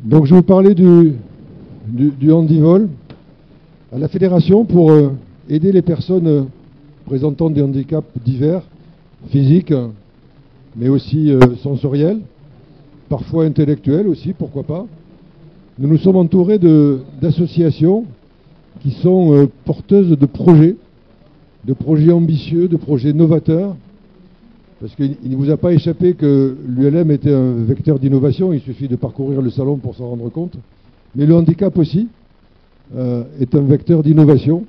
Donc je vais vous parler du handivol à la fédération pour aider les personnes présentant des handicaps divers, physiques, mais aussi sensoriels, parfois intellectuels aussi, pourquoi pas. Nous nous sommes entourés d'associations qui sont porteuses de projets ambitieux, de projets novateurs, parce qu'il ne vous a pas échappé que l'ULM était un vecteur d'innovation, il suffit de parcourir le salon pour s'en rendre compte. Mais le handicap aussi est un vecteur d'innovation,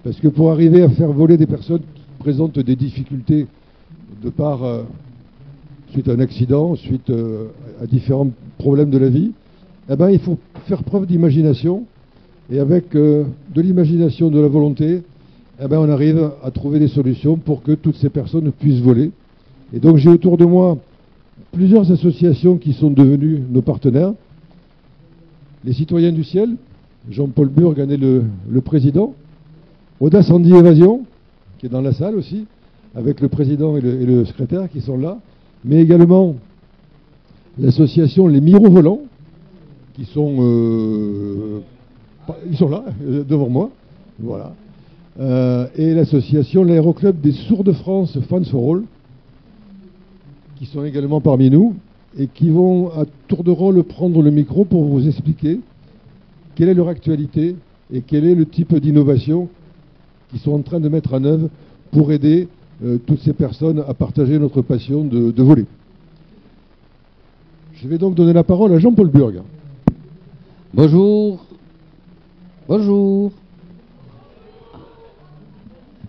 parce que pour arriver à faire voler des personnes qui présentent des difficultés de par, suite à un accident, suite à différents problèmes de la vie, eh ben, il faut faire preuve d'imagination. Et avec de l'imagination, de la volonté, eh ben, on arrive à trouver des solutions pour que toutes ces personnes puissent voler. Et donc j'ai autour de moi plusieurs associations qui sont devenues nos partenaires. Les Citoyens du Ciel, Jean-Paul Burg en est le président. Audace Handi Évasion, qui est dans la salle aussi, avec le président et le secrétaire qui sont là. Mais également l'association Les Mirovolants, qui sont... ils sont là, devant moi. Voilà. Et l'association l'Aéroclub des Sourds de France, Fans for All, qui sont également parmi nous et qui vont à tour de rôle prendre le micro pour vous expliquer quelle est leur actualité et quel est le type d'innovation qu'ils sont en train de mettre en œuvre pour aider toutes ces personnes à partager notre passion de voler. Je vais donc donner la parole à Jean-Paul Burg. Bonjour. Bonjour.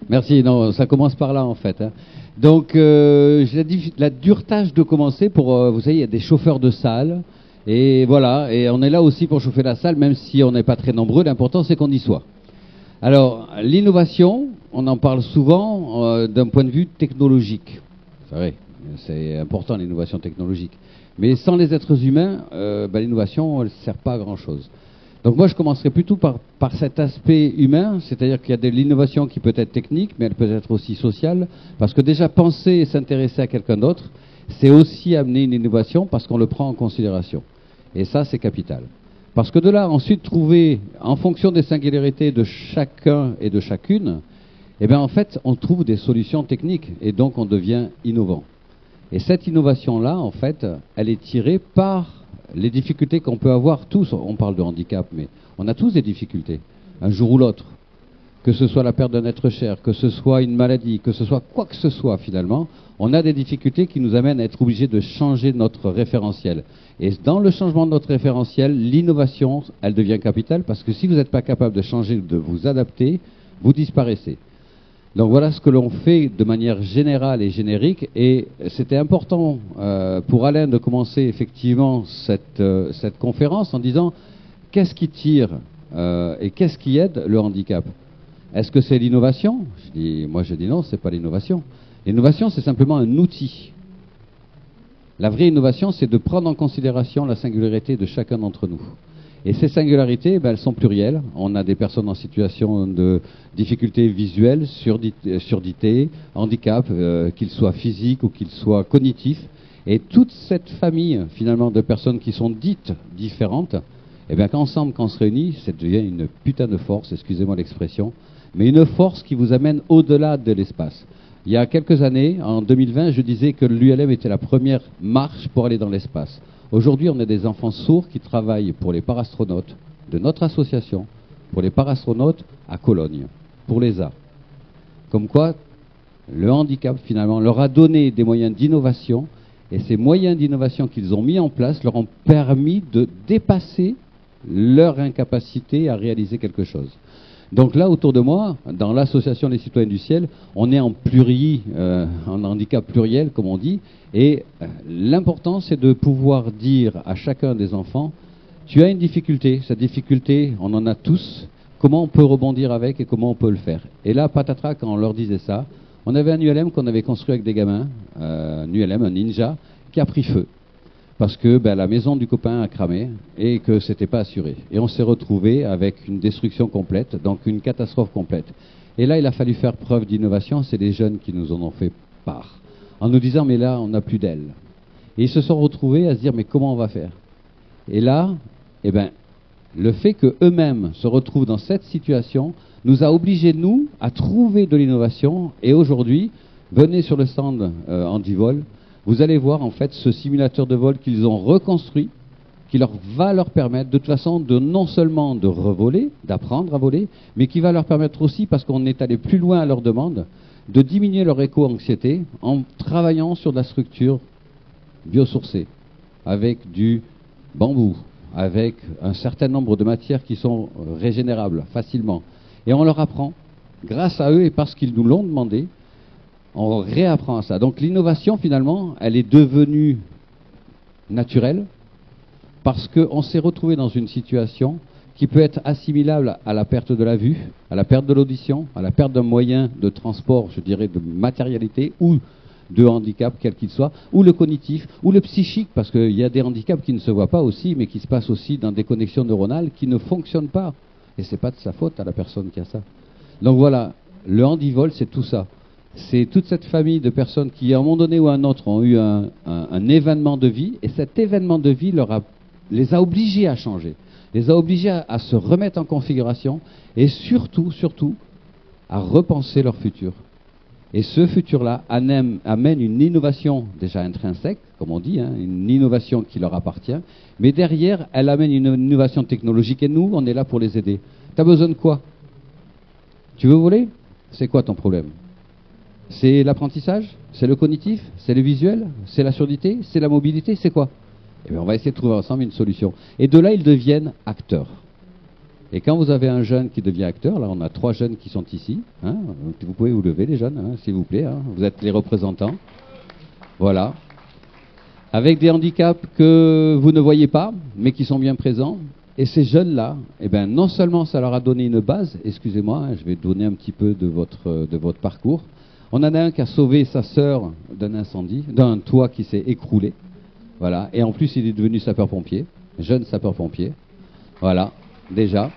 Merci, non, ça commence par là en fait. Hein. Donc, j'ai la dure tâche de commencer pour, vous savez, il y a des chauffeurs de salle, et voilà, et on est là aussi pour chauffer la salle, même si on n'est pas très nombreux, l'important c'est qu'on y soit. Alors, l'innovation, on en parle souvent d'un point de vue technologique. C'est vrai, c'est important l'innovation technologique. Mais sans les êtres humains, l'innovation ne sert pas à grand-chose. Donc moi, je commencerai plutôt par cet aspect humain, c'est-à-dire qu'il y a de l'innovation qui peut être technique, mais elle peut être aussi sociale, parce que déjà penser et s'intéresser à quelqu'un d'autre, c'est aussi amener une innovation parce qu'on le prend en considération. Et ça, c'est capital. Parce que de là, ensuite, trouver, en fonction des singularités de chacun et de chacune, eh bien, en fait, on trouve des solutions techniques, et donc on devient innovant. Et cette innovation-là, en fait, elle est tirée par les difficultés qu'on peut avoir tous. On parle de handicap, mais on a tous des difficultés, un jour ou l'autre. Que ce soit la perte d'un être cher, que ce soit une maladie, que ce soit quoi que ce soit finalement, on a des difficultés qui nous amènent à être obligés de changer notre référentiel. Et dans le changement de notre référentiel, l'innovation, elle devient capitale, parce que si vous n'êtes pas capable de changer, de vous adapter, vous disparaissez. Donc voilà ce que l'on fait de manière générale et générique, et c'était important pour Alain de commencer effectivement cette conférence en disant qu'est-ce qui tire et qu'est-ce qui aide le handicap? Est-ce que c'est l'innovation? Moi je dis non, c'est pas l'innovation. L'innovation, c'est simplement un outil. La vraie innovation, c'est de prendre en considération la singularité de chacun d'entre nous. Et ces singularités, elles sont plurielles. On a des personnes en situation de difficultés visuelles, surdité, handicap, qu'ils soient physiques ou qu'ils soient cognitifs. Et toute cette famille, finalement, de personnes qui sont dites différentes, qu'ensemble, quand on se réunit, ça devient une putain de force, excusez-moi l'expression, mais une force qui vous amène au-delà de l'espace. Il y a quelques années, en 2020, je disais que l'ULM était la première marche pour aller dans l'espace. Aujourd'hui, on a des enfants sourds qui travaillent pour les parastronautes de notre association, pour les parastronautes à Cologne, pour l'ESA. Comme quoi, le handicap, finalement, leur a donné des moyens d'innovation, et ces moyens d'innovation qu'ils ont mis en place leur ont permis de dépasser leur incapacité à réaliser quelque chose. Donc là, autour de moi, dans l'association Les Citoyens du Ciel, on est en handicap pluriel, comme on dit, et l'important, c'est de pouvoir dire à chacun des enfants, tu as une difficulté, cette difficulté, on en a tous, comment on peut rebondir avec et comment on peut le faire. Et là, patatras, quand on leur disait ça, on avait un ULM qu'on avait construit avec des gamins, un ULM, un ninja, qui a pris feu. Parce que la maison du copain a cramé et que c'était pas assuré. Et on s'est retrouvé avec une destruction complète, donc une catastrophe complète. Et là, il a fallu faire preuve d'innovation, c'est les jeunes qui nous en ont fait part. En nous disant, mais là, on n'a plus d'ailes. Et ils se sont retrouvés à se dire, mais comment on va faire? Et là, eh ben, le fait qu'eux-mêmes se retrouvent dans cette situation nous a obligés, nous, à trouver de l'innovation. Et aujourd'hui, venez sur le stand Handivol, vous allez voir en fait ce simulateur de vol qu'ils ont reconstruit, qui va leur permettre de toute façon de non seulement de revoler, d'apprendre à voler, mais qui va leur permettre aussi, parce qu'on est allé plus loin à leur demande, de diminuer leur éco-anxiété en travaillant sur de la structure biosourcée, avec du bambou, avec un certain nombre de matières qui sont régénérables facilement. Et on leur apprend, grâce à eux et parce qu'ils nous l'ont demandé, on réapprend à ça. Donc l'innovation, finalement, elle est devenue naturelle parce qu'on s'est retrouvé dans une situation qui peut être assimilable à la perte de la vue, à la perte de l'audition, à la perte d'un moyen de transport, je dirais, de matérialité ou de handicap, quel qu'il soit, ou le cognitif, ou le psychique, parce qu'il y a des handicaps qui ne se voient pas aussi, mais qui se passent aussi dans des connexions neuronales qui ne fonctionnent pas. Et c'est pas de sa faute à la personne qui a ça. Donc voilà, le handivol, c'est tout ça. C'est toute cette famille de personnes qui, à un moment donné ou à un autre, ont eu un événement de vie, et cet événement de vie les a obligés à changer, les a obligés à se remettre en configuration, et surtout, à repenser leur futur. Et ce futur-là amène une innovation déjà intrinsèque, comme on dit, hein, une innovation qui leur appartient, mais derrière, elle amène une innovation technologique, et nous, on est là pour les aider. Tu as besoin de quoi? Tu veux voler? C'est quoi ton problème? C'est l'apprentissage? C'est le cognitif? C'est le visuel? C'est la surdité? C'est la mobilité? C'est quoi? Eh bien, on va essayer de trouver ensemble une solution. Et de là, ils deviennent acteurs. Et quand vous avez un jeune qui devient acteur, là on a 3 jeunes qui sont ici, hein, vous pouvez vous lever les jeunes, hein, s'il vous plaît, hein, vous êtes les représentants. Voilà. Avec des handicaps que vous ne voyez pas, mais qui sont bien présents. Et ces jeunes-là, eh ben, non seulement ça leur a donné une base, excusez-moi, hein, je vais donner un petit peu de votre parcours. On en a un qui a sauvé sa sœur d'un incendie, d'un toit qui s'est écroulé. Voilà. Et en plus, il est devenu sapeur-pompier, jeune sapeur-pompier. Voilà, déjà.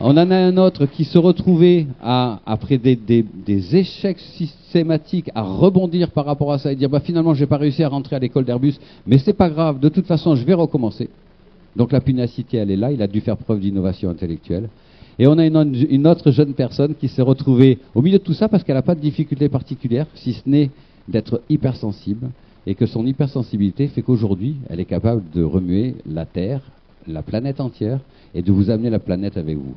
On en a un autre qui se retrouvait, après des échecs systématiques, à rebondir par rapport à ça et dire bah, finalement, je n'ai pas réussi à rentrer à l'école d'Airbus, mais c'est pas grave, de toute façon, je vais recommencer. Donc la pugnacité, elle est là, il a dû faire preuve d'innovation intellectuelle. Et on a une autre jeune personne qui s'est retrouvée au milieu de tout ça parce qu'elle n'a pas de difficulté particulière, si ce n'est d'être hypersensible, et que son hypersensibilité fait qu'aujourd'hui, elle est capable de remuer la Terre, la planète entière, et de vous amener la planète avec vous.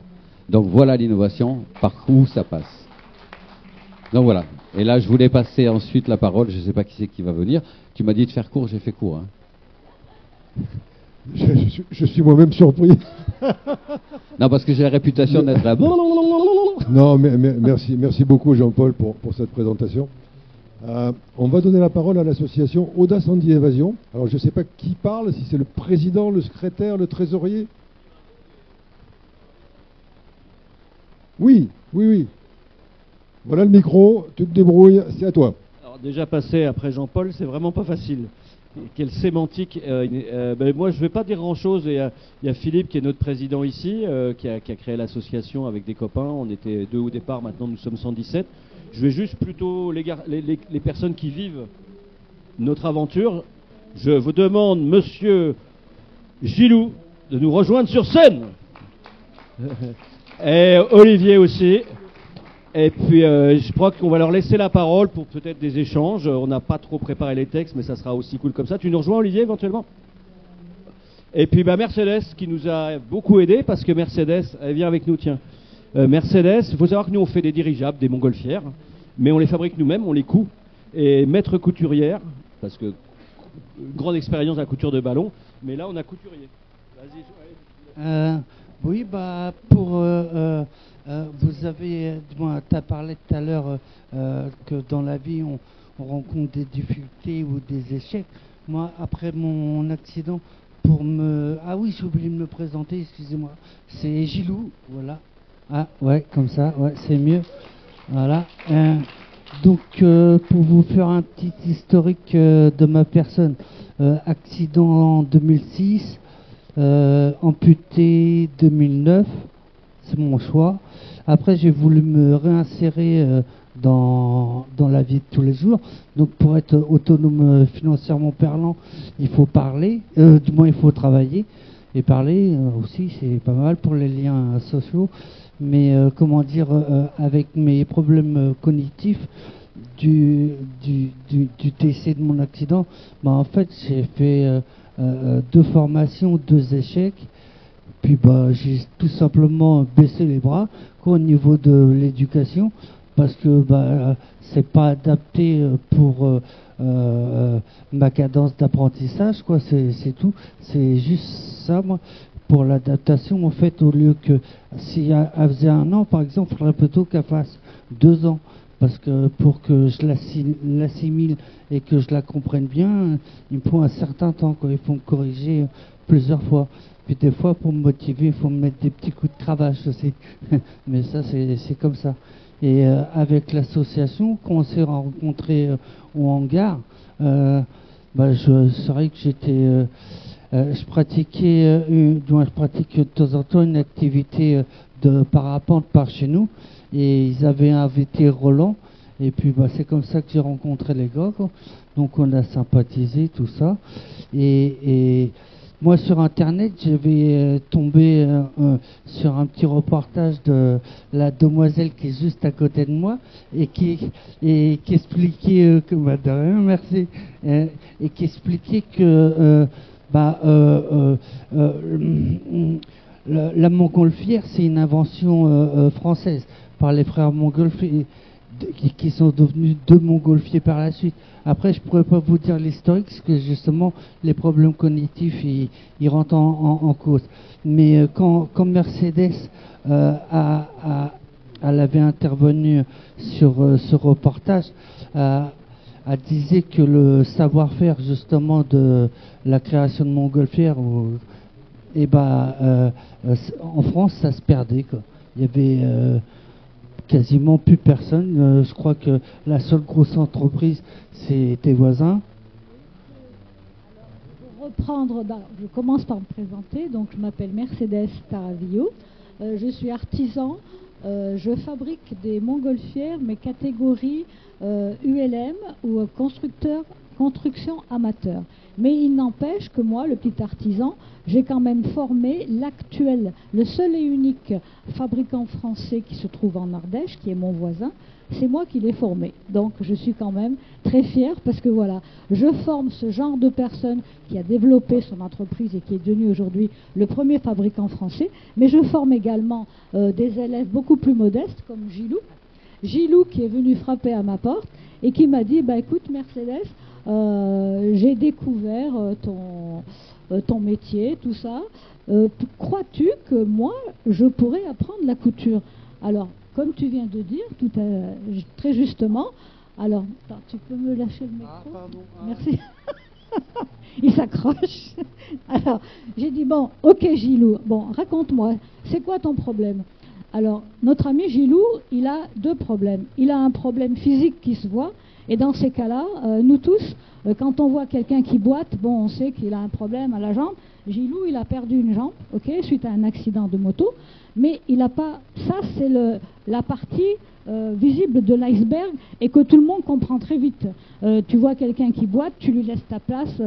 Donc voilà l'innovation, par où ça passe. Donc voilà. Et là, je voulais passer ensuite la parole, je ne sais pas qui c'est qui va venir. Tu m'as dit de faire court, j'ai fait court. Hein. Je suis moi-même surpris. Non, parce que j'ai la réputation d'être là. Non, mais merci beaucoup Jean-Paul pour cette présentation. On va donner la parole à l'association Audace Handi Évasion. Alors je ne sais pas qui parle, si c'est le président, le secrétaire, le trésorier. Oui. Voilà le micro, tu te débrouilles, c'est à toi. Alors déjà passer après Jean-Paul, c'est vraiment pas facile. Quelle sémantique. Moi, je ne vais pas dire grand-chose. Il y a Philippe qui est notre président ici, qui a créé l'association avec des copains. On était 2 au départ, maintenant nous sommes 117. Je vais juste plutôt les personnes qui vivent notre aventure. Je vous demande, monsieur Gilou, de nous rejoindre sur scène. Et Olivier aussi. Et puis je crois qu'on va leur laisser la parole pour peut-être des échanges. On n'a pas trop préparé les textes, mais ça sera aussi cool comme ça. Tu nous rejoins, Olivier, éventuellement? Et puis Mercedes qui nous a beaucoup aidé, parce que Mercedes, elle vient avec nous, tiens. Mercedes, il faut savoir que nous on fait des dirigeables, des montgolfières, mais on les fabrique nous-mêmes, on les coud. Et maître couturière, parce que grande expérience à la couture de ballon, mais là on a couturier. Vas-y. Oui, vous avez, tu as parlé tout à l'heure que dans la vie on rencontre des difficultés ou des échecs. Moi, après mon accident, ah oui, j'ai oublié de me présenter, excusez-moi. C'est Gilou, voilà. Ah ouais, comme ça, ouais, c'est mieux. Voilà. Donc, pour vous faire un petit historique de ma personne, accident en 2006, amputé 2009, c'est mon choix. Après, j'ai voulu me réinsérer dans la vie de tous les jours. Donc, pour être autonome financièrement parlant, il faut parler, du moins il faut travailler. et parler aussi, c'est pas mal pour les liens sociaux. Mais comment dire, avec mes problèmes cognitifs du décès de mon accident, bah, en fait, j'ai fait 2 formations, 2 échecs. Puis bah, j'ai tout simplement baissé les bras quoi, au niveau de l'éducation, parce que bah, c'est pas adapté pour ma cadence d'apprentissage, quoi. C'est tout. C'est juste ça, moi. Pour l'adaptation, en fait, au lieu que si elle faisait 1 an, par exemple, il faudrait plutôt qu'elle fasse 2 ans. Parce que pour que je l'assimile et que je la comprenne bien, il me faut un certain temps, quoi. Il faut me corriger plusieurs fois. Puis des fois, pour me motiver, il faut me mettre des petits coups de cravache aussi. Mais ça, c'est comme ça. Et avec l'association, quand on s'est rencontrés au hangar, bah, c'est vrai que j'étais... je pratiquais, je pratique de temps en temps une activité de parapente par chez nous. Et ils avaient invité Roland. Et puis bah, c'est comme ça que j'ai rencontré les gars, quoi. Donc on a sympathisé, tout ça. Et moi sur Internet, j'avais tombé sur un petit reportage de la demoiselle qui est juste à côté de moi et qui expliquait que bah, de rien, merci, et qui expliquait que la montgolfière, c'est une invention française par les frères Montgolfier, qui sont devenus 2 montgolfiers par la suite. Après, je ne pourrais pas vous dire l'historique, parce que justement, les problèmes cognitifs, ils rentrent en cause. Mais quand Mercedes elle avait intervenu sur ce reportage, elle disait que le savoir-faire, justement, de la création de montgolfières, en France, ça se perdait, quoi. Il y avait quasiment plus personne. Je crois que la seule grosse entreprise, c'est tes voisins. Pour reprendre, je commence par me présenter. Donc, je m'appelle Mercedes Taravillo. Je suis artisan. Je fabrique des montgolfières, mais catégorie ULM ou construction amateur. Mais il n'empêche que moi, le petit artisan, j'ai quand même formé le seul et unique fabricant français qui se trouve en Ardèche, qui est mon voisin. C'est moi qui l'ai formé. Donc je suis quand même très fière parce que voilà, je forme ce genre de personne qui a développé son entreprise et qui est devenu aujourd'hui le premier fabricant français. Mais je forme également des élèves beaucoup plus modestes comme Gilou. Gilou qui est venu frapper à ma porte et qui m'a dit, bah écoute Mercedes, j'ai découvert ton métier, tout ça. Crois-tu que moi, je pourrais apprendre la couture? Alors, comme tu viens de dire, très justement, alors, attends, tu peux me lâcher le micro? Pardon. Merci. Il s'accroche. Alors, j'ai dit, bon, ok Gilou, bon, raconte-moi, c'est quoi ton problème? Alors, notre ami Gilou, il a 2 problèmes. Il a un problème physique qui se voit, et dans ces cas-là, nous tous, quand on voit quelqu'un qui boite, bon, on sait qu'il a un problème à la jambe. Gilou, il a perdu une jambe, ok, suite à un accident de moto, mais il n'a pas... Ça, c'est la partie visible de l'iceberg et que tout le monde comprend très vite. Tu vois quelqu'un qui boite, tu lui laisses ta place,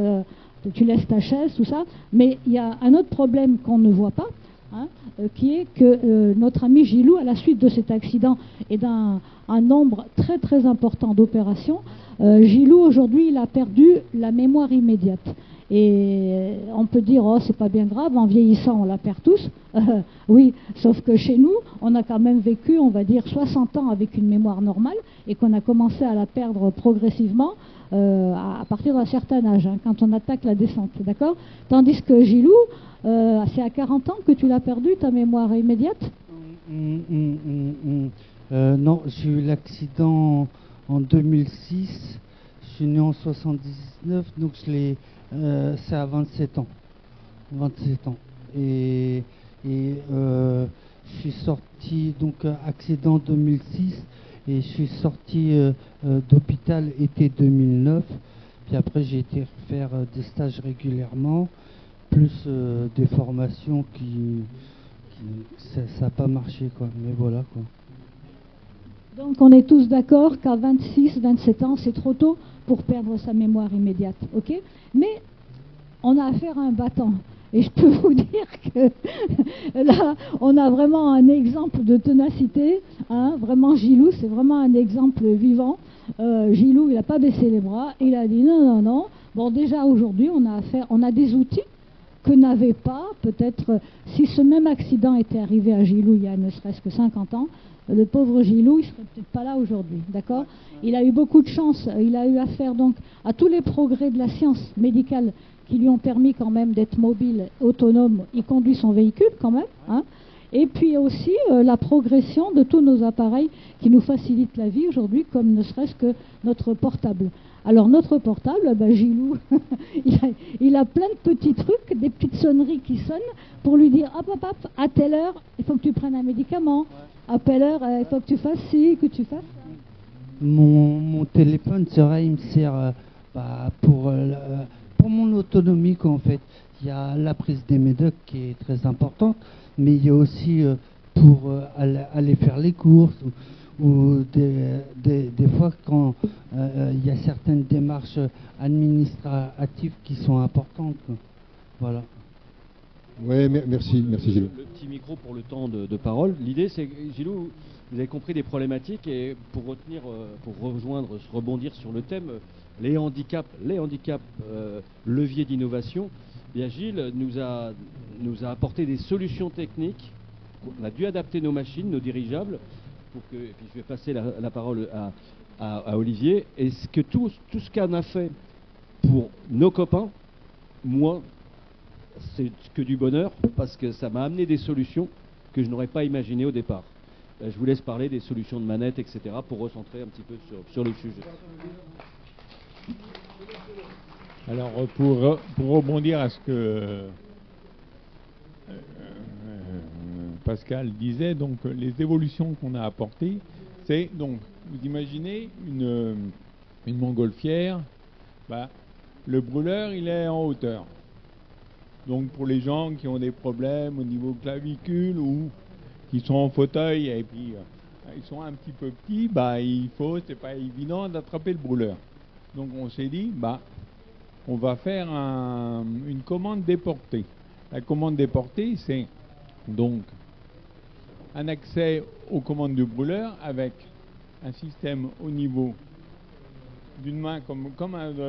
tu laisses ta chaise, tout ça, mais il y a un autre problème qu'on ne voit pas, qui est que notre ami Gilou, à la suite de cet accident et d'un nombre très très important d'opérations, Gilou aujourd'hui il a perdu la mémoire immédiate. Et on peut dire, oh c'est pas bien grave, en vieillissant on la perd tous. Oui, sauf que chez nous, on a quand même vécu, on va dire, 60 ans avec une mémoire normale et qu'on a commencé à la perdre progressivement à partir d'un certain âge, quand on attaque la descente, d'accord? Tandis que Gilou, c'est à 40 ans que tu l'as perdu, ta mémoire immédiate? Non, j'ai eu l'accident en 2006, je suis né en 79, donc c'est à 27 ans. 27 ans. Et je suis sorti, donc accident 2006, et je suis sorti d'hôpital été 2009. Puis après, j'ai été faire des stages régulièrement, plus des formations ça n'a pas marché, quoi. Mais voilà, quoi. Donc on est tous d'accord qu'à 26, 27 ans, c'est trop tôt pour perdre sa mémoire immédiate, ok? Mais on a affaire à un battant. Et je peux vous dire que là, on a vraiment un exemple de ténacité. Hein, vraiment, Gilou, c'est vraiment un exemple vivant. Gilou, il n'a pas baissé les bras. Il a dit non, non, non. Bon, déjà aujourd'hui, on a des outils que n'avait pas, peut-être, si ce même accident était arrivé à Gilou il y a ne serait-ce que 50 ans, le pauvre Gilou, il serait peut-être pas là aujourd'hui, d'accord? Il a eu beaucoup de chance, il a eu affaire donc à tous les progrès de la science médicale qui lui ont permis quand même d'être mobile, autonome, il conduit son véhicule quand même, hein? Et puis aussi la progression de tous nos appareils qui nous facilitent la vie aujourd'hui, comme ne serait-ce que notre portable. Alors notre portable, Gilou, il a plein de petits trucs, des petites sonneries qui sonnent pour lui dire hop hop hop, à telle heure, il faut que tu prennes un médicament, à telle heure, il faut que tu fasses ci, que tu fasses ça. Mon téléphone, c'est vrai, il me sert pour mon autonomie, quoi, en fait. Il y a la prise des médocs qui est très importante, mais il y a aussi pour aller faire les courses ou des fois quand il y a certaines démarches administratives qui sont importantes, quoi. Voilà. Oui, merci Gilou. Le petit micro pour le temps de parole. L'idée, c'est, Gilou, vous avez compris des problématiques et pour rebondir sur le thème, les handicaps, levier d'innovation. Bien, Gilles nous a apporté des solutions techniques. On a dû adapter nos machines, nos dirigeables, et puis je vais passer la parole à Olivier. Et tout ce qu'on a fait pour nos copains, moi, c'est que du bonheur, parce que ça m'a amené des solutions que je n'aurais pas imaginées au départ. Je vous laisse parler des solutions de manette, etc., pour recentrer un petit peu sur le sujet. Alors, pour rebondir à ce que Pascal disait, donc les évolutions qu'on a apportées, c'est donc, vous imaginez une montgolfière, le brûleur il est en hauteur. Donc pour les gens qui ont des problèmes au niveau clavicule ou qui sont en fauteuil et puis ils sont un petit peu petits, c'est pas évident d'attraper le brûleur. Donc on s'est dit, on va faire une commande déportée. La commande déportée, c'est donc un accès aux commandes du brûleur avec un système au niveau d'une main comme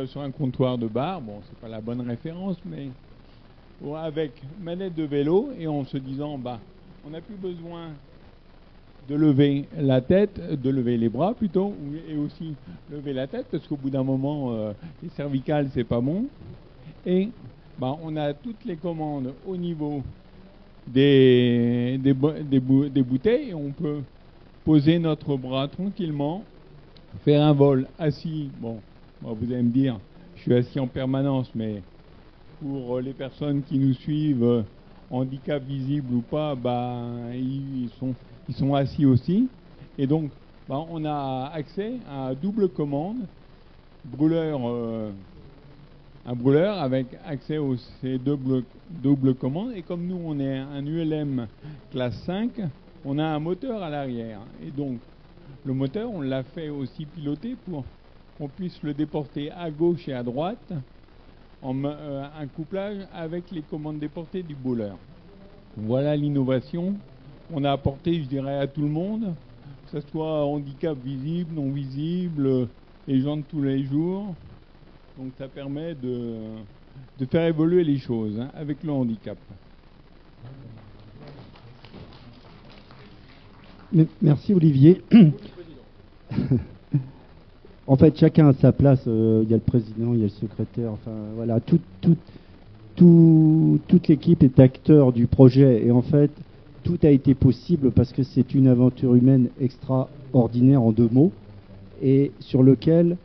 sur un comptoir de bar. Bon, c'est pas la bonne référence, mais avec manette de vélo et en se disant, on n'a plus besoin de lever la tête, de lever les bras plutôt, et aussi lever la tête parce qu'au bout d'un moment, les cervicales c'est pas bon. Et on a toutes les commandes au niveau des bouteilles et on peut poser notre bras tranquillement, faire un vol assis. Bon, vous allez me dire, je suis assis en permanence, mais pour les personnes qui nous suivent, handicap visible ou pas, ils sont assis aussi. Et donc, on a accès à double commande, un brûleur avec accès aux ces double commandes. Et comme nous, on est un ULM classe 5, on a un moteur à l'arrière. Et donc, le moteur, on l'a fait aussi piloter pour qu'on puisse le déporter à gauche et à droite, un couplage avec les commandes déportées du brûleur. Voilà l'innovation qu'on a apportée, je dirais, à tout le monde, que ce soit handicap visible, non visible, les gens de tous les jours. Donc ça permet de faire évoluer les choses avec le handicap. Merci Olivier. En fait, chacun a sa place. Il y a le président, il y a le secrétaire. Enfin, voilà, toute l'équipe est acteur du projet. Et en fait, tout a été possible parce que c'est une aventure humaine extraordinaire en 2 mots, et sur lequel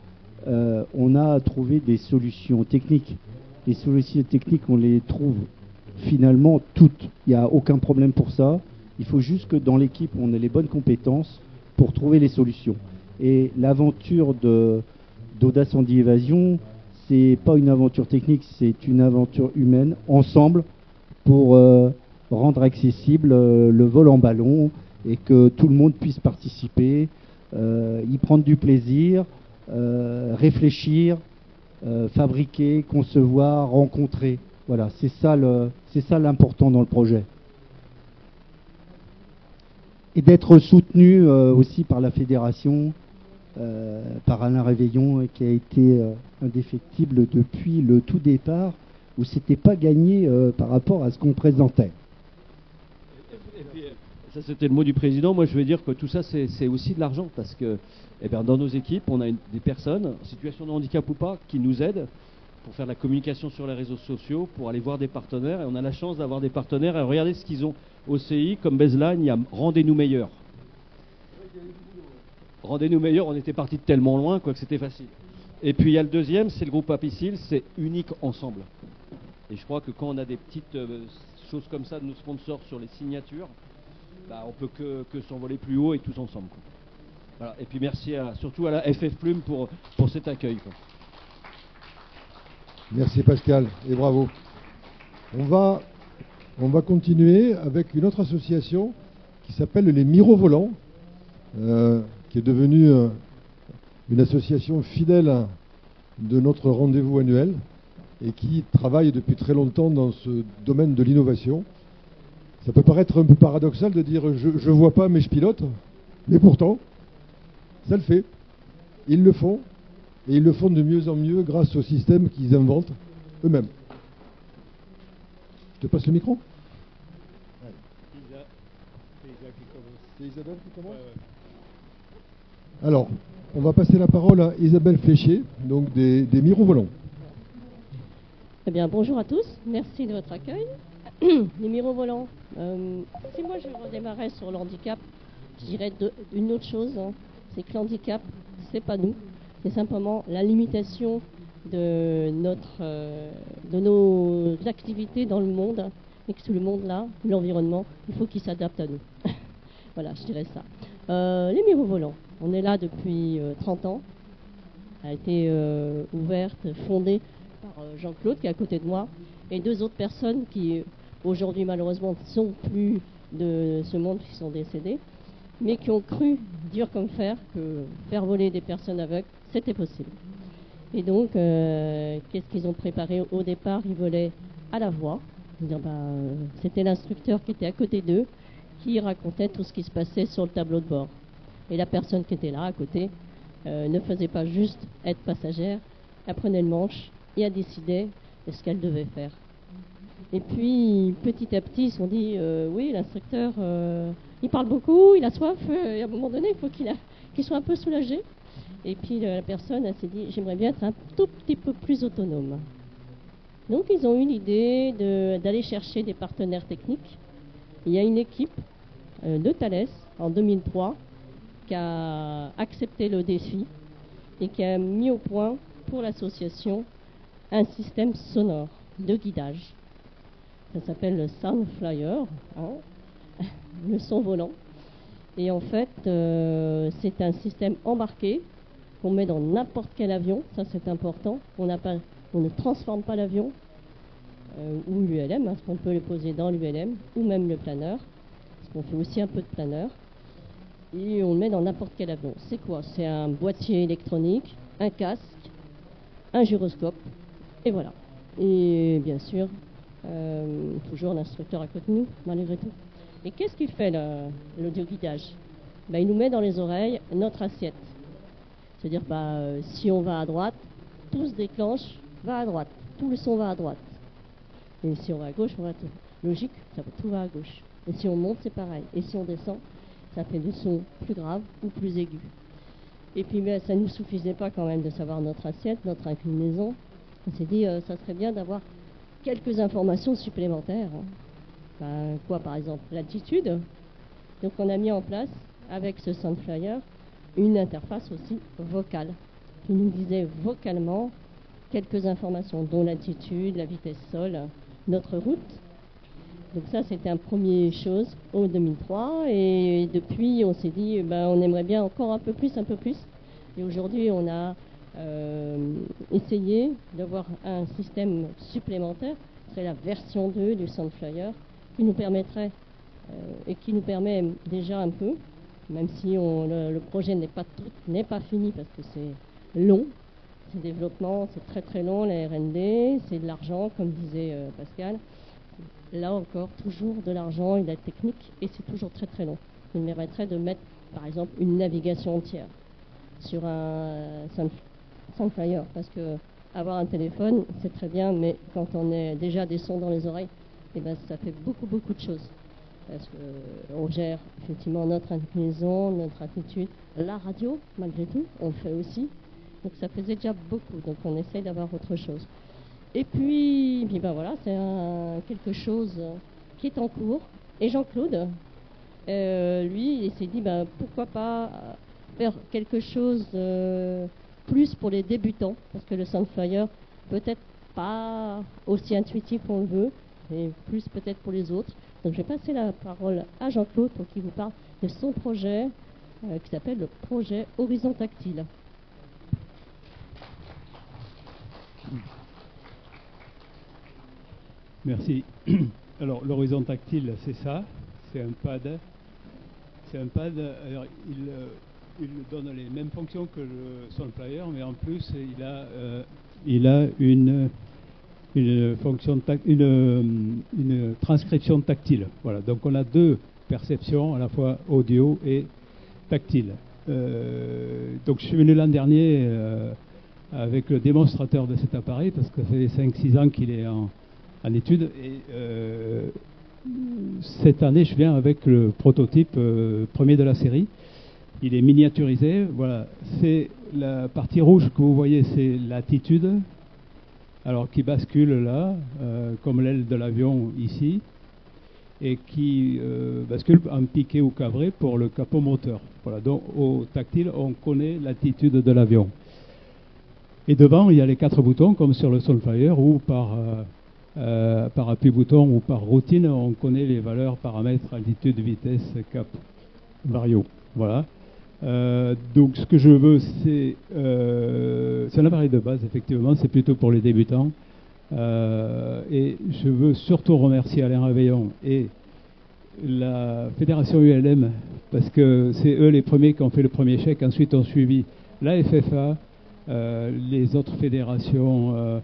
on a trouvé des solutions techniques. Les solutions techniques, on les trouve finalement toutes. Il n'y a aucun problème pour ça. Il faut juste que dans l'équipe, on ait les bonnes compétences pour trouver les solutions. Et l'aventure d'Audace Handi-Évasion, c'est pas une aventure technique, c'est une aventure humaine, ensemble, pour rendre accessible le vol en ballon et que tout le monde puisse participer, y prendre du plaisir, réfléchir, fabriquer, concevoir, rencontrer. Voilà, c'est ça l'important dans le projet. Et d'être soutenu aussi par la fédération, par Alain Réveillon, qui a été indéfectible depuis le tout départ, où c'était pas gagné par rapport à ce qu'on présentait. Et puis, ça c'était le mot du président. Moi je vais dire que tout ça c'est aussi de l'argent, parce que dans nos équipes on a des personnes, en situation de handicap ou pas, qui nous aident pour faire de la communication sur les réseaux sociaux, pour aller voir des partenaires, et on a la chance d'avoir des partenaires. Et regardez ce qu'ils ont au CI, comme baseline, il y a Rendez-nous meilleurs. Rendez-nous meilleurs, on était parti de tellement loin quoi, que c'était facile. Et puis il y a le deuxième, c'est le groupe Apicil, c'est unique ensemble. Et je crois que quand on a des petites choses comme ça de nos sponsors sur les signatures, bah, on peut que s'envoler plus haut et tous ensemble, quoi. Voilà. Et puis merci surtout à la FF Plume pour cet accueil, quoi. Merci Pascal et bravo. On va continuer avec une autre association qui s'appelle les Mirovolants, qui est devenue une association fidèle de notre rendez-vous annuel et qui travaille depuis très longtemps dans ce domaine de l'innovation. Ça peut paraître un peu paradoxal de dire je vois pas mais je pilote, mais pourtant ça le fait. Ils le font, et ils le font de mieux en mieux grâce au système qu'ils inventent eux-mêmes. Je te passe le micro. C'est Isabelle qui commence. Alors, on va passer la parole à Isabelle Fléchier, donc des Mirovolants. Eh bien, bonjour à tous, merci de votre accueil. Les Mirovolants, si moi je redémarrais sur le handicap, je dirais une autre chose, hein, c'est que l'handicap, c'est pas nous, c'est simplement la limitation de nos activités dans le monde, et que tout le monde là, l'environnement, il faut qu'il s'adapte à nous. Voilà, je dirais ça. Les Mirovolants, on est là depuis 30 ans, a été ouverte, fondée par Jean-Claude qui est à côté de moi, et deux autres personnes qui aujourd'hui malheureusement ne sont plus de ce monde, qui sont décédées, mais qui ont cru, dur comme fer, que faire voler des personnes aveugles, c'était possible. Et donc, qu'est-ce qu'ils ont préparé au départ? Ils volaient à la voix. C'était l'instructeur qui était à côté d'eux, qui racontait tout ce qui se passait sur le tableau de bord. Et la personne qui était là, à côté, ne faisait pas juste être passagère, elle prenait le manche et elle décidait de ce qu'elle devait faire. Et puis, petit à petit, ils se sont dit, oui, l'instructeur, il parle beaucoup, il a soif, et à un moment donné, il faut qu'il soit un peu soulagé. Et puis, la personne, elle s'est dit, j'aimerais bien être un tout petit peu plus autonome. Donc, ils ont eu l'idée d'aller chercher des partenaires techniques. Il y a une équipe de Thales, en 2003, qui a accepté le défi et qui a mis au point, pour l'association, un système sonore de guidage. Ça s'appelle le Sound Flyer, hein, le son volant. Et en fait, c'est un système embarqué qu'on met dans n'importe quel avion. Ça, c'est important. On ne transforme pas l'avion ou l'ULM, parce qu'on peut le poser dans l'ULM ou même le planeur, parce qu'on fait aussi un peu de planeur. Et on le met dans n'importe quel avion. C'est quoi? C'est un boîtier électronique, un casque, un gyroscope, et voilà. Et bien sûr, toujours l'instructeur à côté de nous, malgré tout. Et qu'est-ce qu'il fait, l'audioguidage? Il nous met dans les oreilles notre assiette. C'est-à-dire, si on va à droite, tout se déclenche, va à droite. Tout le son va à droite. Et si on va à gauche, on va tout. Logique, tout va à gauche. Et si on monte, c'est pareil. Et si on descend, ça fait du son plus grave ou plus aigu. Et puis, ça ne nous suffisait pas quand même de savoir notre assiette, notre inclinaison. On s'est dit, ça serait bien d'avoir quelques informations supplémentaires. Quoi, par exemple, l'altitude. Donc, on a mis en place, avec ce Soundflyer, une interface aussi vocale, qui nous disait vocalement quelques informations, dont l'altitude, la vitesse sol, notre route. Donc ça, c'était un premier chose en 2003. Et depuis, on s'est dit, on aimerait bien encore un peu plus. Et aujourd'hui, on a essayé d'avoir un système supplémentaire. C'est la version 2 du Soundflyer, qui nous permettrait, et qui nous permet déjà un peu, même si le projet n'est pas fini parce que c'est long, ces développements, c'est très très long, la R&D, c'est de l'argent, comme disait Pascal. Là encore, toujours de l'argent et de la technique, et c'est toujours très très long. Il mériterait de mettre, par exemple, une navigation entière sur un Sunflyer, parce que avoir un téléphone, c'est très bien, mais quand on a déjà des sons dans les oreilles, eh ben, ça fait beaucoup beaucoup de choses. Parce qu'on gère effectivement notre inclinaison, notre attitude, la radio, malgré tout, on le fait aussi. Donc ça faisait déjà beaucoup, donc on essaye d'avoir autre chose. Et puis ben voilà, c'est quelque chose qui est en cours. Et Jean-Claude, lui, il s'est dit, ben, pourquoi pas faire quelque chose plus pour les débutants, parce que le Sunflyer, peut-être pas aussi intuitif qu'on le veut, mais plus peut-être pour les autres. Donc je vais passer la parole à Jean-Claude pour qu'il vous parle de son projet qui s'appelle le projet Horizon Tactile. Merci. Alors l'horizon tactile, c'est ça, c'est un pad. Alors, il donne les mêmes fonctions que le Sunflyer, mais en plus il a une fonction une transcription tactile. Voilà. Donc on a deux perceptions, à la fois audio et tactile. Donc je suis venu l'an dernier avec le démonstrateur de cet appareil, parce que ça fait 5-6 ans qu'il est en étude, et cette année je viens avec le prototype premier de la série. Il est miniaturisé. Voilà, c'est la partie rouge que vous voyez, c'est l'attitude, alors qui bascule là, comme l'aile de l'avion ici, et qui bascule en piqué ou cabré pour le capot moteur. Voilà, donc au tactile, on connaît l'attitude de l'avion. Et devant, il y a les 4 boutons, comme sur le Sunflyer, ou par appui-bouton ou par routine, on connaît les valeurs, paramètres, altitude, vitesse, cap, vario. Voilà. Donc ce que je veux, c'est un appareil de base, effectivement, c'est plutôt pour les débutants. Et je veux surtout remercier Alain Réveillon et la Fédération ULM, parce que c'est eux les premiers qui ont fait le premier chèque. Ensuite ont suivi la FFA, les autres fédérations,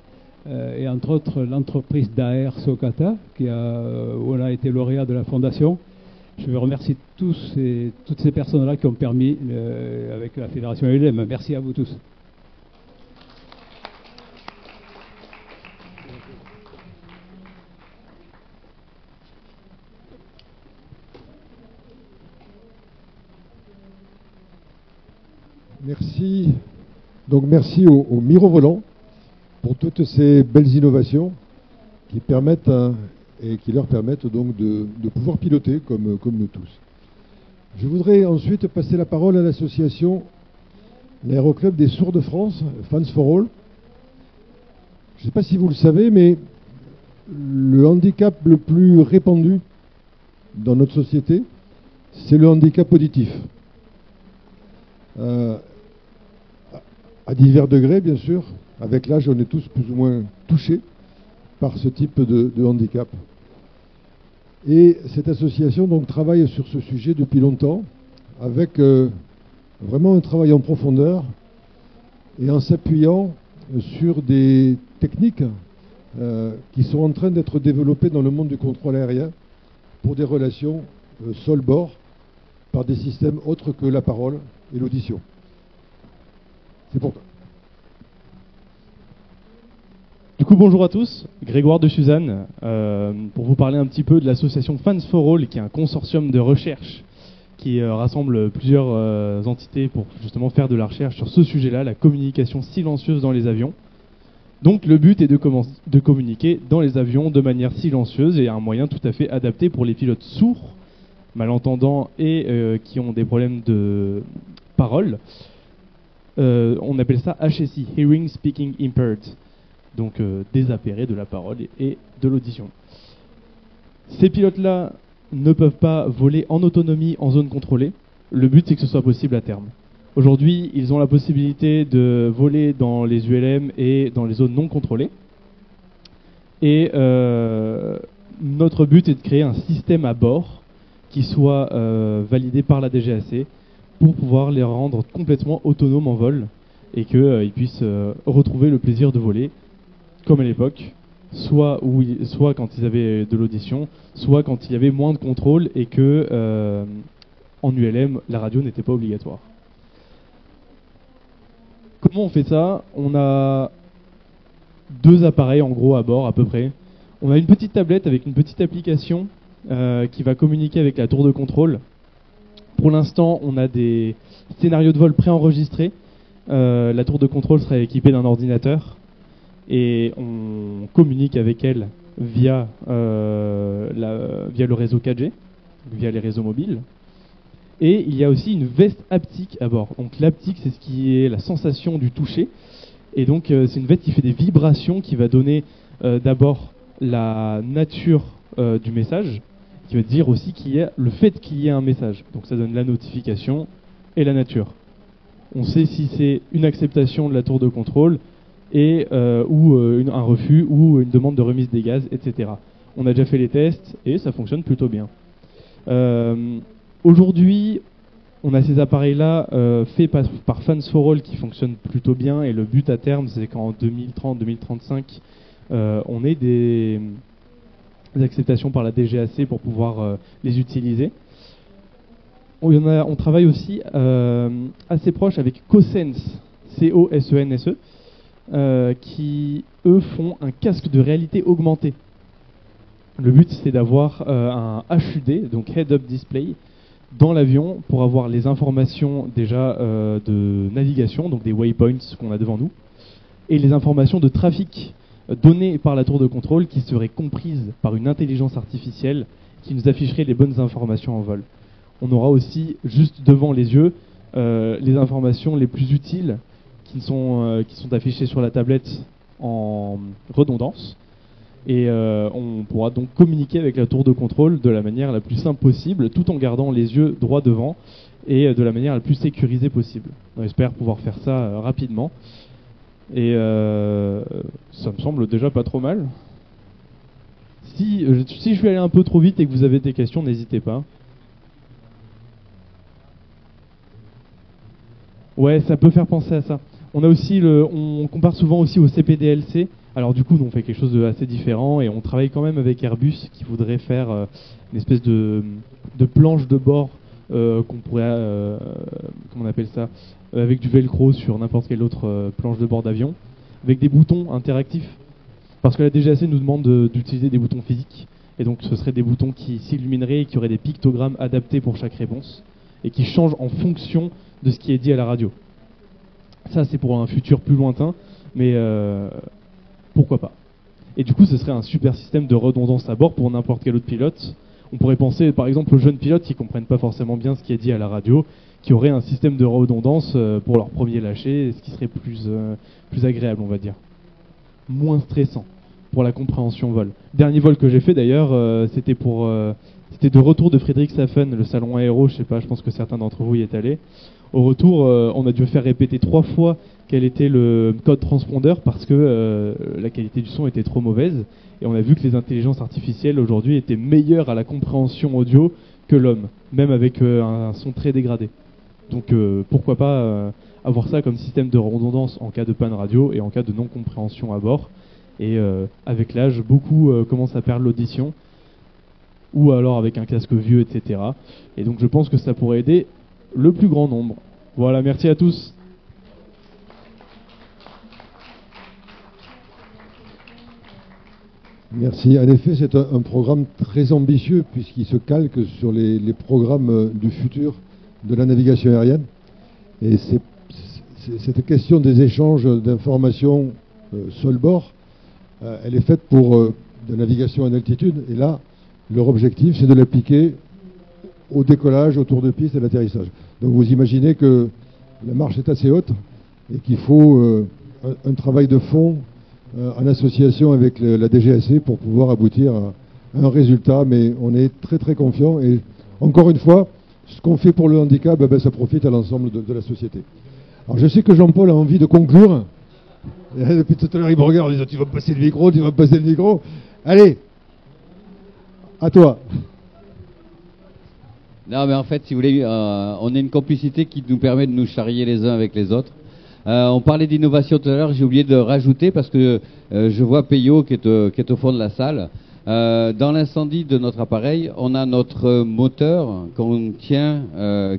et entre autres l'entreprise d'AR Socata, où on a été lauréat de la fondation. Je veux remercier toutes ces personnes-là qui ont permis, avec la Fédération ULM. Merci à vous tous. Merci. Donc merci au Mirovolant pour toutes ces belles innovations qui permettent et qui leur permettent donc de pouvoir piloter comme nous tous. Je voudrais ensuite passer la parole à l'association l'Aéroclub des Sourds de France, Fans for All. Je ne sais pas si vous le savez, mais le handicap le plus répandu dans notre société, c'est le handicap auditif. À divers degrés, bien sûr. Avec l'âge, on est tous plus ou moins touchés par ce type de handicap. Et cette association donc travaille sur ce sujet depuis longtemps, avec vraiment un travail en profondeur et en s'appuyant sur des techniques qui sont en train d'être développées dans le monde du contrôle aérien pour des relations sol-bord par des systèmes autres que la parole et l'audition. C'est pour toi. Du coup, bonjour à tous, Grégoire de Suzanne, pour vous parler un petit peu de l'association Fans for All, qui est un consortium de recherche qui rassemble plusieurs entités pour justement faire de la recherche sur ce sujet-là, la communication silencieuse dans les avions. Donc le but est de communiquer dans les avions de manière silencieuse, et un moyen tout à fait adapté pour les pilotes sourds, malentendants et qui ont des problèmes de parole. On appelle ça HSI, Hearing Speaking Impaired. Donc désappairés de la parole et de l'audition. Ces pilotes-là ne peuvent pas voler en autonomie en zone contrôlée. Le but, c'est que ce soit possible à terme. Aujourd'hui, ils ont la possibilité de voler dans les ULM et dans les zones non contrôlées. Et notre but est de créer un système à bord qui soit validé par la DGAC pour pouvoir les rendre complètement autonomes en vol et qu'ils puissent retrouver le plaisir de voler, comme à l'époque, soit quand ils avaient de l'audition, soit quand il y avait moins de contrôle et que en ULM, la radio n'était pas obligatoire. Comment on fait ça? On a 2 appareils en gros à bord à peu près. On a une petite tablette avec une petite application qui va communiquer avec la tour de contrôle. Pour l'instant, on a des scénarios de vol préenregistrés. La tour de contrôle sera équipée d'un ordinateur et on communique avec elle via le réseau 4G, via les réseaux mobiles. Et il y a aussi une veste haptique à bord. Donc l'haptique, c'est ce qui est la sensation du toucher. Et donc c'est une veste qui fait des vibrations, qui va donner d'abord la nature du message, qui va dire aussi le fait qu'il y ait un message. Donc ça donne la notification et la nature. On sait si c'est une acceptation de la tour de contrôle ou un refus ou une demande de remise des gaz, etc. On a déjà fait les tests et ça fonctionne plutôt bien. Aujourd'hui, on a ces appareils-là faits par Fans for All qui fonctionnent plutôt bien, et le but à terme, c'est qu'en 2030-2035, on ait des acceptations par la DGAC pour pouvoir les utiliser. On travaille aussi assez proche avec Cosense, C-O-S-E-N-S-E, qui, eux, font un casque de réalité augmentée. Le but, c'est d'avoir un HUD, donc Head-Up Display, dans l'avion pour avoir les informations déjà de navigation, donc des waypoints qu'on a devant nous, et les informations de trafic données par la tour de contrôle qui seraient comprises par une intelligence artificielle qui nous afficherait les bonnes informations en vol. On aura aussi juste devant les yeux les informations les plus utiles qui sont affichées sur la tablette en redondance. Et on pourra donc communiquer avec la tour de contrôle de la manière la plus simple possible, tout en gardant les yeux droit devant et de la manière la plus sécurisée possible. On espère pouvoir faire ça rapidement. Et ça me semble déjà pas trop mal. Si je suis allé un peu trop vite et que vous avez des questions, n'hésitez pas. Ouais, ça peut faire penser à ça. On a aussi on compare souvent aussi au CPDLC. Alors du coup, on fait quelque chose de assez différent et on travaille quand même avec Airbus qui voudrait faire une espèce de planche de bord qu'on pourrait, comment on appelle ça, avec du velcro sur n'importe quelle autre planche de bord d'avion, avec des boutons interactifs. Parce que la DGAC nous demande d'utiliser des boutons physiques, et donc ce seraient des boutons qui s'illumineraient et qui auraient des pictogrammes adaptés pour chaque réponse, et qui changent en fonction de ce qui est dit à la radio. Ça, c'est pour un futur plus lointain, mais pourquoi pas. Et du coup, ce serait un super système de redondance à bord pour n'importe quel autre pilote. On pourrait penser, par exemple, aux jeunes pilotes qui ne comprennent pas forcément bien ce qui est dit à la radio, qui auraient un système de redondance pour leur premier lâcher, ce qui serait plus agréable, on va dire. Moins stressant pour la compréhension vol. Dernier vol que j'ai fait, d'ailleurs, c'était de retour de Friedrichshafen, le salon aéro, je pense que certains d'entre vous y êtes allés. Au retour, on a dû faire répéter 3 fois quel était le code transpondeur parce que la qualité du son était trop mauvaise. Et on a vu que les intelligences artificielles aujourd'hui étaient meilleures à la compréhension audio que l'homme, même avec un son très dégradé. Donc pourquoi pas avoir ça comme système de redondance en cas de panne radio et en cas de non-compréhension à bord. Et avec l'âge, beaucoup commencent à perdre l'audition, ou alors avec un casque vieux, etc. Et donc je pense que ça pourrait aider le plus grand nombre. Voilà, merci à tous. Merci. En effet, c'est un programme très ambitieux puisqu'il se calque sur les programmes du futur de la navigation aérienne. Et cette question des échanges d'informations sol-bord, elle est faite pour de navigation en altitude. Et là, leur objectif, c'est de l'appliquer au décollage, au tour de piste et à l'atterrissage. Donc vous imaginez que la marche est assez haute et qu'il faut un travail de fond en association avec la DGAC pour pouvoir aboutir à un résultat. Mais on est très très confiant et encore une fois, ce qu'on fait pour le handicap, ça profite à l'ensemble de la société. Alors je sais que Jean-Paul a envie de conclure. Et depuis tout à l'heure, il me regarde en disant tu vas me passer le micro, tu vas me passer le micro. Allez, à toi. Non, mais en fait, si vous voulez, on a une complicité qui nous permet de nous charrier les uns avec les autres. On parlait d'innovation tout à l'heure, j'ai oublié de rajouter parce que je vois Peyo qui est au fond de la salle. Dans l'incendie de notre appareil, on a notre moteur qu'on tient,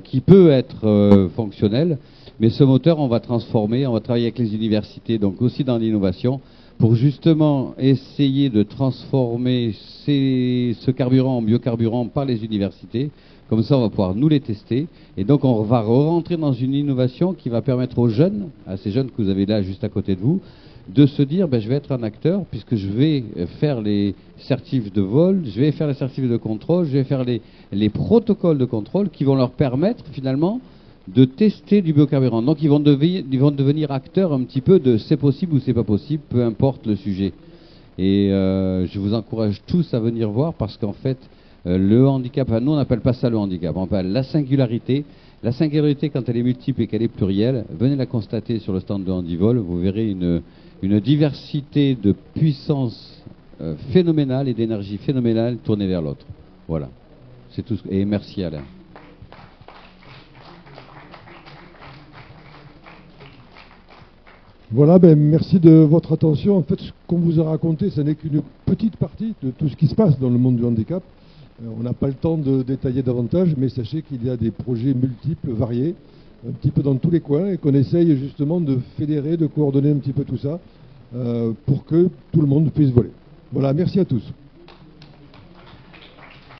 qui peut être fonctionnel, mais ce moteur, on va transformer, on va travailler avec les universités, donc aussi dans l'innovation, pour justement essayer de transformer ce carburant en biocarburant par les universités. Comme ça, on va pouvoir nous les tester. Et donc, on va rentrer dans une innovation qui va permettre aux jeunes, à ces jeunes que vous avez là juste à côté de vous, de se dire, ben, je vais être un acteur puisque je vais faire les certifs de vol, je vais faire les certifs de contrôle, je vais faire les protocoles de contrôle qui vont leur permettre finalement de tester du biocarburant. Donc, ils vont devenir acteurs un petit peu de c'est possible ou c'est pas possible, peu importe le sujet. Et je vous encourage tous à venir voir parce qu'en fait, le handicap, enfin, nous on n'appelle pas ça le handicap, on appelle la singularité. La singularité, quand elle est multiple et qu'elle est plurielle, venez la constater sur le stand de Handivol, vous verrez une diversité de puissance phénoménale et d'énergie phénoménale tournée vers l'autre. Voilà, c'est tout. Et merci Alain. Voilà, ben, merci de votre attention. En fait, ce qu'on vous a raconté, ce n'est qu'une petite partie de tout ce qui se passe dans le monde du handicap. On n'a pas le temps de détailler davantage, mais sachez qu'il y a des projets multiples, variés, un petit peu dans tous les coins, et qu'on essaye justement de fédérer, de coordonner un petit peu tout ça, pour que tout le monde puisse voler. Voilà, merci à tous.